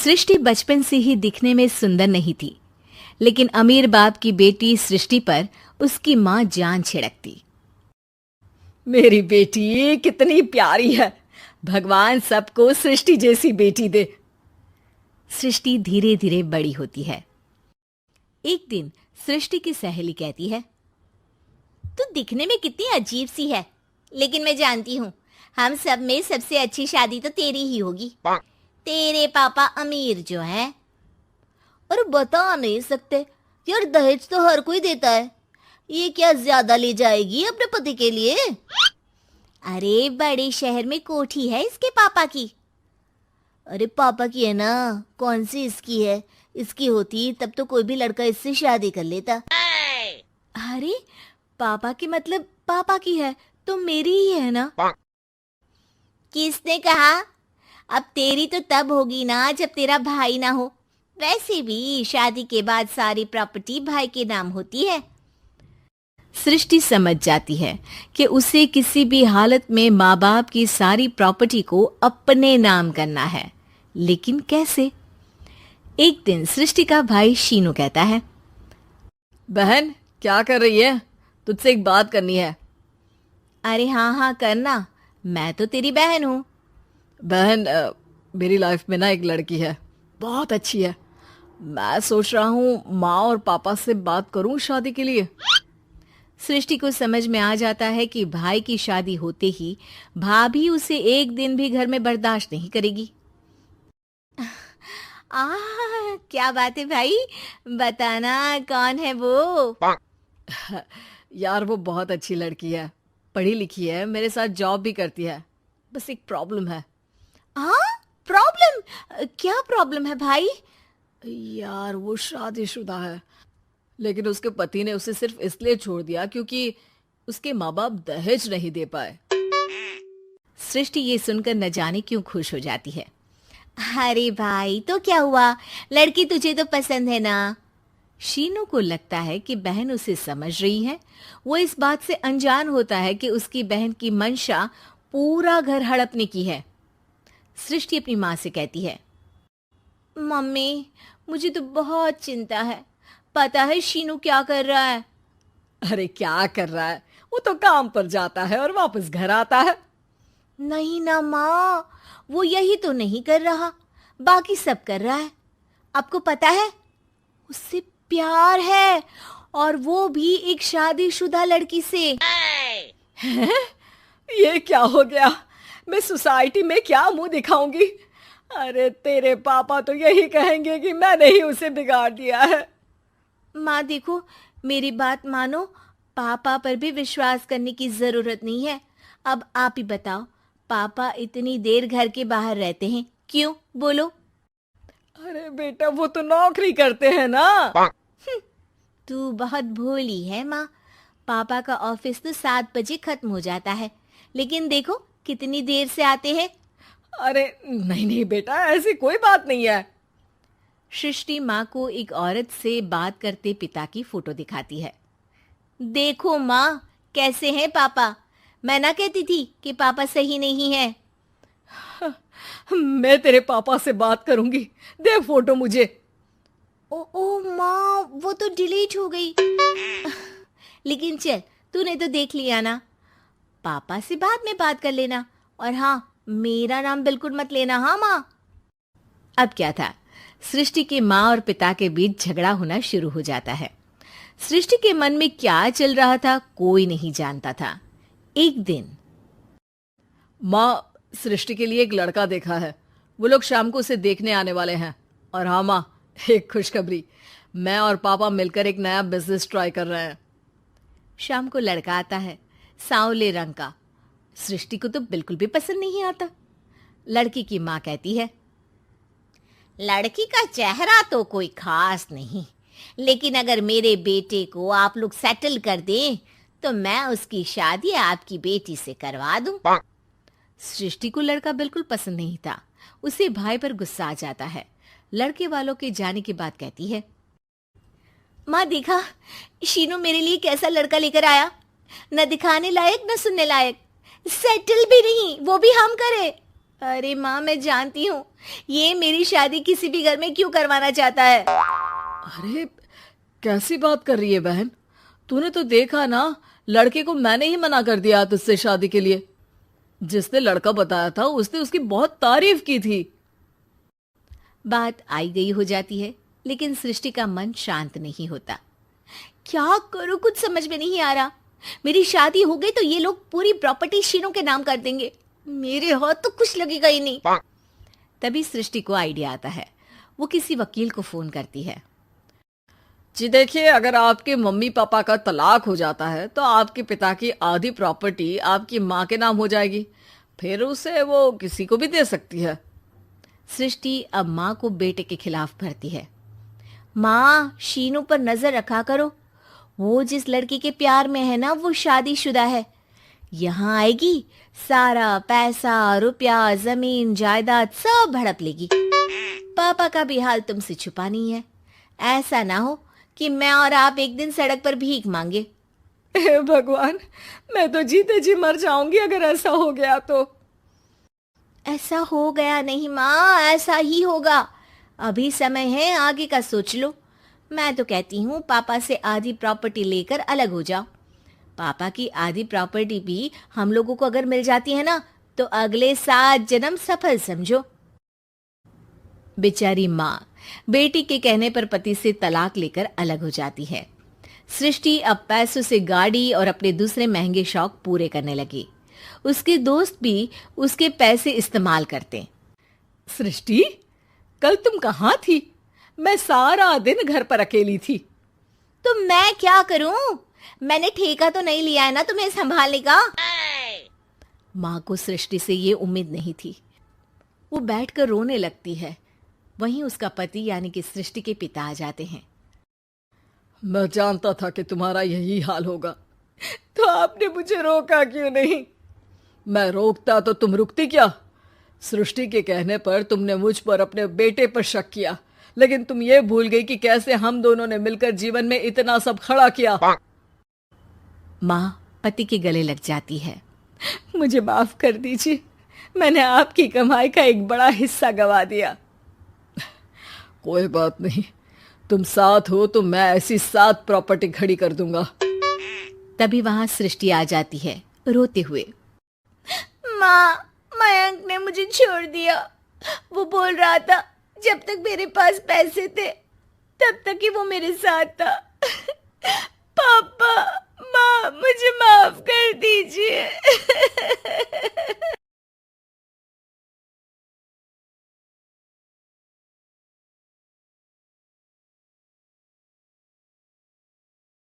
सृष्टि बचपन से ही दिखने में सुंदर नहीं थी, लेकिन अमीर बाप की बेटी सृष्टि पर उसकी माँ जान छिड़कती। मेरी बेटी कितनी प्यारी है, भगवान सबको सृष्टि जैसी बेटी दे। सृष्टि धीरे धीरे बड़ी होती है। एक दिन सृष्टि की सहेली कहती है, तू दिखने में कितनी अजीब सी है, लेकिन मैं जानती हूँ हम सब में सबसे अच्छी शादी तो तेरी ही होगी। तेरे पापा अमीर जो हैं। और बता नहीं सकते यार, दहेज तो हर कोई देता है, ये क्या ज्यादा ले जाएगी अपने पति के लिए? अरे बड़े शहर में कोठी है इसके पापा की। अरे पापा की है ना, कौन सी इसकी है? इसकी होती तब तो कोई भी लड़का इससे शादी कर लेता। अरे पापा की मतलब पापा की है तो मेरी ही है ना? किसने कहा? अब तेरी तो तब होगी ना जब तेरा भाई ना हो। वैसे भी शादी के बाद सारी प्रॉपर्टी भाई के नाम होती है। सृष्टि समझ जाती है कि उसे किसी भी हालत में माँ बाप की सारी प्रॉपर्टी को अपने नाम करना है, लेकिन कैसे? एक दिन सृष्टि का भाई शीनू कहता है, बहन क्या कर रही है? तुझसे एक बात करनी है। अरे हाँ हाँ करना, मैं तो तेरी बहन हूँ। बहन मेरी लाइफ में ना एक लड़की है, बहुत अच्छी है। मैं सोच रहा हूँ माँ और पापा से बात करूँ शादी के लिए। सृष्टि को समझ में आ जाता है कि भाई की शादी होते ही भाभी उसे एक दिन भी घर में बर्दाश्त नहीं करेगी। क्या बात है भाई, बताना कौन है वो? यार वो बहुत अच्छी लड़की है, पढ़ी लिखी है, मेरे साथ जॉब भी करती है। बस एक प्रॉब्लम है। प्रॉब्लम? क्या प्रॉब्लम है भाई? यार वो शादीशुदा है, लेकिन उसके पति ने उसे सिर्फ इसलिए छोड़ दिया क्योंकि उसके माँ बाप दहेज नहीं दे पाए। सृष्टि ये सुनकर न जाने क्यों खुश हो जाती है। अरे भाई तो क्या हुआ, लड़की तुझे तो पसंद है ना? शीनू को लगता है कि बहन उसे समझ रही है। वो इस बात से अनजान होता है कि उसकी बहन की मंशा पूरा घर हड़पने की है। सृष्टि अपनी माँ से कहती है, मम्मी मुझे तो बहुत चिंता है, पता है शीनू क्या कर रहा है? अरे क्या कर रहा है, वो तो काम पर जाता है और वापस घर आता है। नहीं ना माँ, वो यही तो नहीं कर रहा, बाकी सब कर रहा है। आपको पता है उससे प्यार है, और वो भी एक शादीशुदा लड़की से। ये क्या हो गया? मैं सोसाइटी में क्या मुंह दिखाऊंगी? अरे तेरे पापा तो यही कहेंगे कि मैंने ही उसे बिगाड़ दिया है। माँ देखो, मेरी बात मानो, पापा पर भी विश्वास करने की जरूरत नहीं है। अब आप ही बताओ, पापा इतनी देर घर के बाहर रहते हैं क्यों? बोलो। अरे बेटा वो तो नौकरी करते हैं ना। तू बहुत भोली है माँ। पापा का ऑफिस तो 7 बजे खत्म हो जाता है, लेकिन देखो कितनी देर से आते हैं। अरे नहीं नहीं बेटा, ऐसी कोई बात नहीं है। सृष्टि माँ को एक औरत से बात करते पिता की फोटो दिखाती है। देखो माँ कैसे हैं पापा, मैं ना कहती थी कि पापा सही नहीं है। मैं तेरे पापा से बात करूंगी, दे फोटो मुझे। ओ माँ, वो तो डिलीट हो गई। लेकिन चल, तूने तो देख लिया ना, पापा से बाद में बात कर लेना। और हाँ, मेरा नाम बिल्कुल मत लेना। हाँ माँ। अब क्या था, सृष्टि के माँ और पिता के बीच झगड़ा होना शुरू हो जाता है। सृष्टि के मन में क्या चल रहा था कोई नहीं जानता था। एक दिन, माँ सृष्टि के लिए एक लड़का देखा है, वो लोग शाम को उसे देखने आने वाले हैं। और हाँ माँ, एक खुशखबरी, मैं और पापा मिलकर एक नया बिजनेस ट्राई कर रहे हैं। शाम को लड़का आता है, सांवले रंग का। सृष्टि को तो बिल्कुल भी पसंद नहीं आता। लड़की की माँ कहती है, लड़की का चेहरा तो कोई खास नहीं, लेकिन अगर मेरे बेटे को आप लोग सेटल कर दें तो मैं उसकी शादी आपकी बेटी से करवा दूं। सृष्टि को लड़का बिल्कुल पसंद नहीं था। उसे भाई पर गुस्सा आ जाता है। लड़के वालों के जाने के बाद कहती है, माँ देखा शीनू मेरे लिए कैसा लड़का लेकर आया, न दिखाने लायक न सुनने लायक, सेटल भी नहीं, वो भी हम करे। अरे माँ, मैं जानती हूँ ये मेरी शादी किसी भी घर में क्यों करवाना चाहता है। अरे कैसी बात कर रही है बहन, तूने तो देखा ना, लड़के को मैंने ही मना कर दिया तुझसे शादी के लिए। जिसने लड़का बताया था उसने उसकी बहुत तारीफ की थी। बात आई गई हो जाती है, लेकिन सृष्टि का मन शांत नहीं होता। क्या करूँ, कुछ समझ में नहीं आ रहा। मेरी शादी हो गई तो ये लोग पूरी प्रॉपर्टी शीनू के नाम कर देंगे, मेरे हाथ तो कुछ लगेगा ही नहीं। तभी सृष्टि को आइडिया आता है। वो किसी वकील को फोन करती है। जी देखिए, अगर आपके मम्मी पापा का तलाक हो जाता है तो आपके पिता की आधी प्रॉपर्टी आपकी माँ के नाम हो जाएगी, फिर उसे वो किसी को भी दे सकती है। सृष्टि अब माँ को बेटे के खिलाफ भरती है। माँ, शीनू पर नजर रखा करो, वो जिस लड़की के प्यार में है ना, वो शादीशुदा है। यहाँ आएगी, सारा पैसा, रुपया, जमीन, जायदाद सब हड़प लेगी। पापा का भी हाल तुमसे छुपा नहीं है। ऐसा ना हो कि मैं और आप एक दिन सड़क पर भीख मांगे। हे भगवान, मैं तो जीते जी मर जाऊंगी अगर ऐसा हो गया तो। ऐसा हो गया नहीं माँ, ऐसा ही होगा। अभी समय है, आगे का सोच लो। मैं तो कहती हूँ पापा से आधी प्रॉपर्टी लेकर अलग हो जाओ। पापा की आधी प्रॉपर्टी भी हम लोगों को अगर मिल जाती है ना, तो अगले 7 जन्म सफल समझो। बेचारी माँ बेटी के कहने पर पति से तलाक लेकर अलग हो जाती है। सृष्टि अब पैसों से गाड़ी और अपने दूसरे महंगे शौक पूरे करने लगी। उसके दोस्त भी उसके पैसे इस्तेमाल करते। सृष्टि, कल तुम कहाँ थी? मैं सारा दिन घर पर अकेली थी। तो मैं क्या करूं? मैंने ठेका तो नहीं लिया है ना तुम्हें संभालने का। माँ को सृष्टि से ये उम्मीद नहीं थी। वो बैठकर रोने लगती है। वहीं उसका पति यानी कि सृष्टि के पिता आ जाते हैं। मैं जानता था कि तुम्हारा यही हाल होगा, तो आपने मुझे रोका क्यों नहीं? मैं रोकता तो तुम रुकती क्या? सृष्टि के कहने पर तुमने मुझ पर अपने बेटे पर शक किया, लेकिन तुम ये भूल गई कि कैसे हम दोनों ने मिलकर जीवन में इतना सब खड़ा किया। माँ पति के गले लग जाती है। मुझे माफ कर दीजिए, मैंने आपकी कमाई का एक बड़ा हिस्सा गवा दिया। कोई बात नहीं, तुम साथ हो तो मैं ऐसी 7 प्रॉपर्टी खड़ी कर दूंगा। तभी वहां सृष्टि आ जाती है रोते हुए। माँ, मयंक ने मुझे छोड़ दिया। वो बोल रहा था जब तक मेरे पास पैसे थे तब तक ही वो मेरे साथ था। पापा, माँ, मुझे माफ कर दीजिए।